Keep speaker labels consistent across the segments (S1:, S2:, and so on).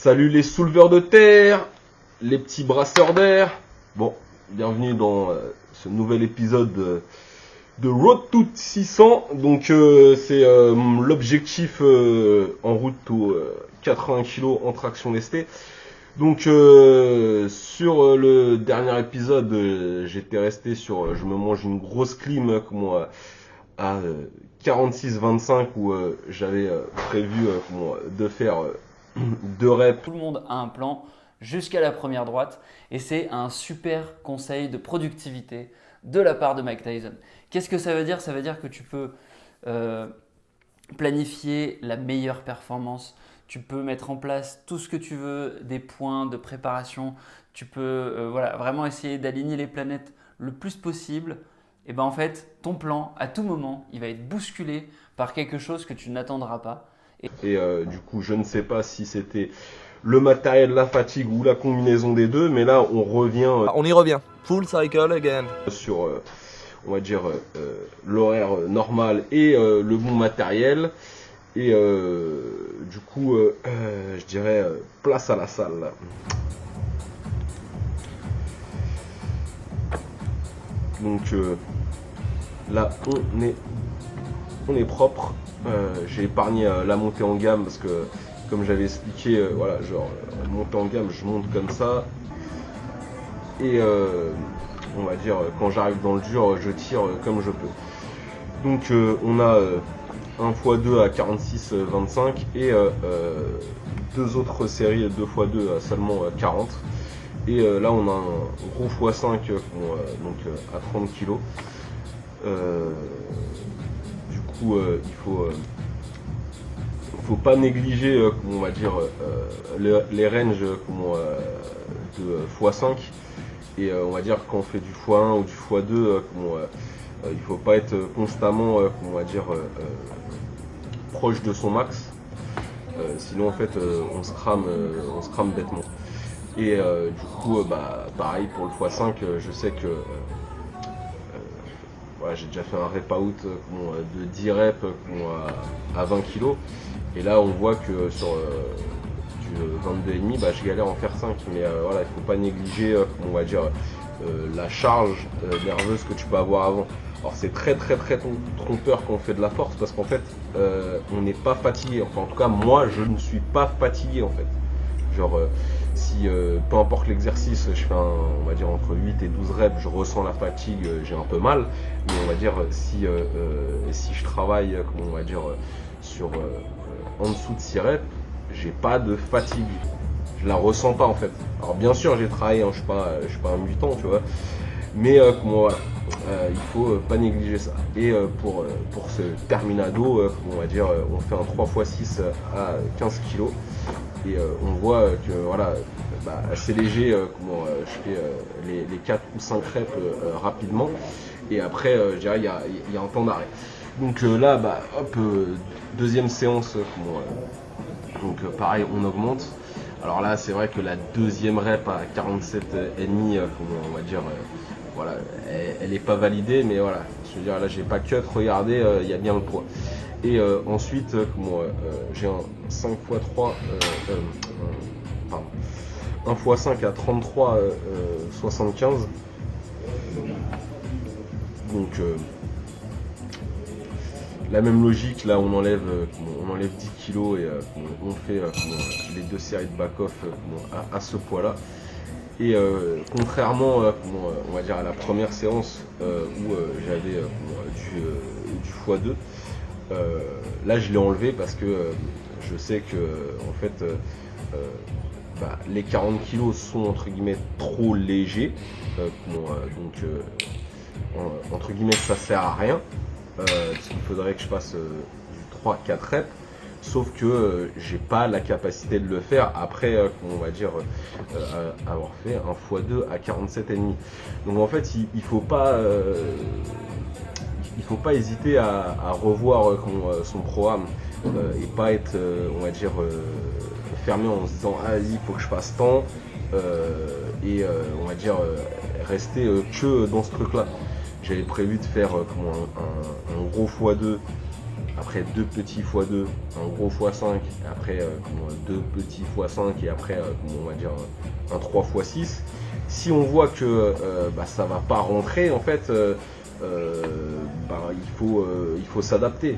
S1: Salut les souleveurs de terre, les petits brasseurs d'air. Bon, bienvenue dans ce nouvel épisode de Road to 600. Donc c'est l'objectif en route aux 80 kg en traction lestée. Donc sur le dernier épisode, j'étais resté sur je me mange une grosse clim à 46-25 où j'avais prévu de faire 2 reps.
S2: Tout le monde a un plan jusqu'à la première droite et c'est un super conseil de productivité de la part de Mike Tyson. Qu'est-ce que ça veut dire? Ça veut dire que tu peux planifier la meilleure performance, tu peux mettre en place tout ce que tu veux, des points de préparation, tu peux vraiment essayer d'aligner les planètes le plus possible. Et ben en fait, ton plan, à tout moment, il va être bousculé par quelque chose que tu n'attendras pas.
S1: Et du coup, je ne sais pas si c'était le matériel, la fatigue ou la combinaison des deux, mais là, on revient
S3: On y revient. Full cycle again.
S1: sur, on va dire, l'horaire normal et le bon matériel. Et du coup, je dirais place à la salle. Donc là, on est propre. J'ai épargné la montée en gamme parce que, comme j'avais expliqué, montée en gamme, je monte comme ça. Et on va dire, quand j'arrive dans le dur, je tire comme je peux. Donc on a 1x2 à 46-25 et deux autres séries 2x2 à seulement 40. Et là on a un gros x5 à 30 kg. Du coup il faut pas négliger on va dire les ranges de x5 et on va dire quand on fait du x1 ou du x2 il faut pas être constamment on va dire proche de son max, sinon en fait on se crame bêtement. Et du coup pareil pour le x5, je sais que j'ai déjà fait un rep out de 10 reps à 20 kg et là on voit que sur du 22,5 je galère à en faire 5, mais il faut pas négliger on va dire la charge nerveuse que tu peux avoir avant. Alors c'est très trompeur quand on fait de la force parce qu'en fait on n'est pas fatigué, enfin en tout cas moi je ne suis pas fatigué en fait. Genre si peu importe l'exercice, je fais on va dire entre 8 et 12 reps, je ressens la fatigue, j'ai un peu mal, mais on va dire si je travaille on va dire sur en dessous de 6 reps, j'ai pas de fatigue, je la ressens pas en fait. Alors bien sûr j'ai travaillé, je suis pas un mutant, tu vois, mais il faut pas négliger ça. Et pour ce terminado, on va dire on fait un 3x6 à 15 kg et on voit que assez léger, je fais les 4 ou 5 reps rapidement et après je dirais il y a un temps d'arrêt. Donc là deuxième séance, donc pareil on augmente. Alors là c'est vrai que la deuxième rep à 47,5 on va dire elle est pas validée, mais voilà, je veux dire là j'ai pas cut, regardez, il y a bien le poids. Et ensuite j'ai un 5x3 1 x 5 à 33,75. Donc la même logique, là on enlève 10 kg et on fait les 2 séries de back-off à ce poids là. Et contrairement on va dire à la première séance où j'avais du x2, là je l'ai enlevé parce que je sais que en fait les 40 kg sont entre guillemets trop légers, donc entre guillemets ça sert à rien, parce qu'il faudrait que je fasse du 3-4 reps. Sauf que j'ai pas la capacité de le faire après on va dire avoir fait un x2 à 47,5. Donc en fait il faut pas hésiter à revoir son programme et pas être on va dire fermé en se disant il faut que je fasse tant et on va dire rester que dans ce truc là. J'avais prévu de faire un gros x2 après 2 petits x2, un gros x5, et après 2 petits x5 et après on va dire un 3x6. Si on voit que ça va pas rentrer, en fait, il faut s'adapter.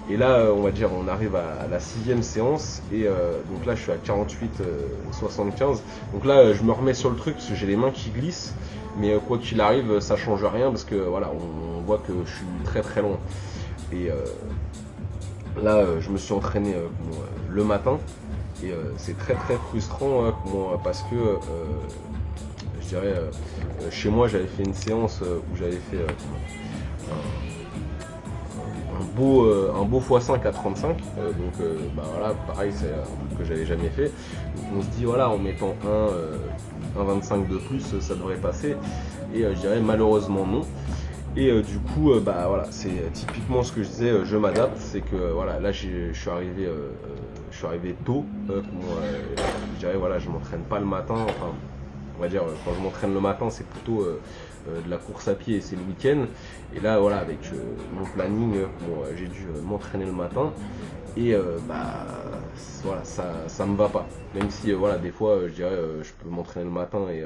S1: Et là, on va dire, on arrive à la 6e séance et donc là, je suis à 48,75. Donc là, je me remets sur le truc parce que j'ai les mains qui glissent, mais quoi qu'il arrive, ça change rien parce que voilà, on voit que je suis très très loin. Et là, je me suis entraîné le matin et c'est très très frustrant parce que je dirais, chez moi, j'avais fait une séance où j'avais fait un beau x5 à 35, voilà, pareil, c'est un truc que j'avais jamais fait. Donc on se dit voilà, en mettant un 25 de plus, ça devrait passer, et je dirais malheureusement non. Et du coup, voilà, c'est typiquement ce que je disais, je m'adapte, c'est que voilà, là je suis arrivé tôt, je dirais voilà, je m'entraîne pas le matin, enfin on va dire quand je m'entraîne le matin, c'est plutôt de la course à pied et c'est le week-end. Et là voilà, avec mon planning, j'ai dû m'entraîner le matin et voilà, ça me va pas. Même si voilà, des fois je dirais je peux m'entraîner le matin et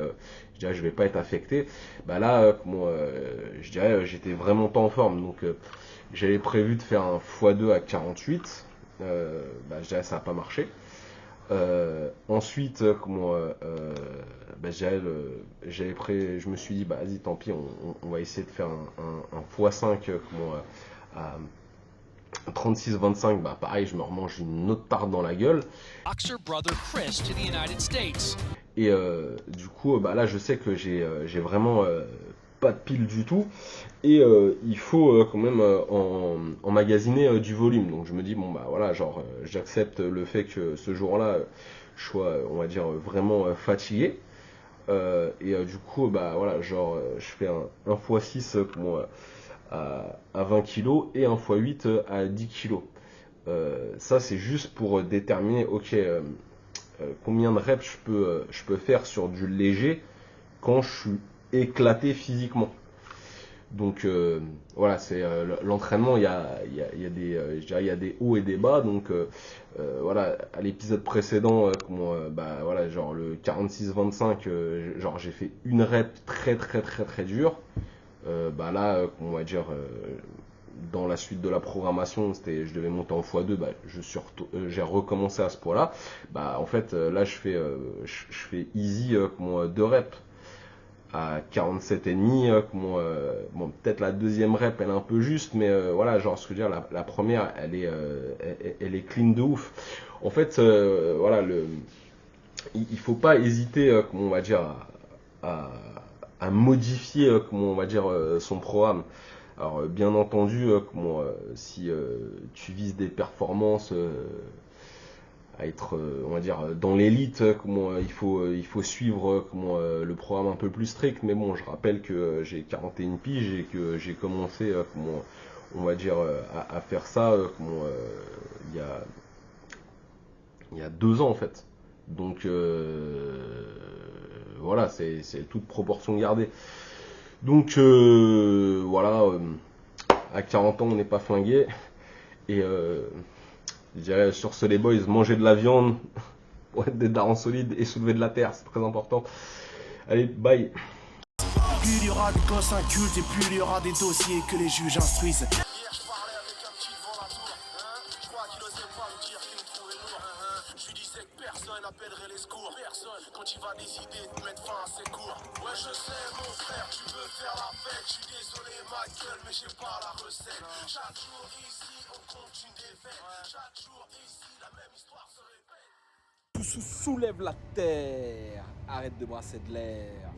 S1: je dirais je vais pas être affecté. Là je dirais j'étais vraiment pas en forme, donc j'avais prévu de faire un x2 à 48. Je dirais ça n'a pas marché. Ensuite, je me suis dit, vas-y, tant pis, on va essayer de faire un x5 à 36-25. Pareil, je me remange une autre tarte dans la gueule. Et du coup, là, je sais que j'ai vraiment pas de pile du tout. Et il faut quand même emmagasiner du volume. Donc je me dis, voilà, genre, j'accepte le fait que ce jour-là, je sois, on va dire, vraiment fatigué. Et du coup, voilà, genre, je fais un x6 à 20 kg et un x8 à 10 kg. Ça, c'est juste pour déterminer, ok, combien de reps je peux faire sur du léger quand je suis éclaté physiquement. Donc voilà, c'est l'entraînement, il y a des hauts et des bas. Donc voilà, à l'épisode précédent, voilà, genre le 46-25, genre j'ai fait une rep très très très très dure. Là, on va dire dans la suite de la programmation, je devais monter en x2, j'ai recommencé à ce point-là. En fait, là je fais easy 2 reps à 47,5, peut-être la deuxième rep elle est un peu juste, mais voilà, genre ce que je veux dire, la première elle est clean de ouf. En fait, voilà, il faut pas hésiter, on va dire, à modifier, on va dire, son programme. Alors bien entendu, si tu vises des performances à être, on va dire, dans l'élite, il faut suivre le programme un peu plus strict. Mais bon, je rappelle que j'ai 41 piges et que j'ai commencé, on va dire, à faire ça il y a 2 ans en fait. Donc voilà, c'est toute proportion gardée. Donc voilà, à 40 ans on n'est pas flingué. Et je dirais sur ce les boys, manger de la viande pour être des darons solides et soulever de la terre, c'est très important. Allez, bye.
S4: Plus il y aura des gosses incultes et plus il y aura des dossiers que les juges instruisent. Appellerait les secours, personne quand il va décider de mettre fin à ses cours. Ouais, je sais, mon frère, tu veux faire la fête. Je suis désolé, ma gueule, mais j'ai pas la recette. Chaque jour ici, on compte une défaite. Chaque jour ici, la même histoire se répète. Soulève la terre, arrête de brasser de l'air.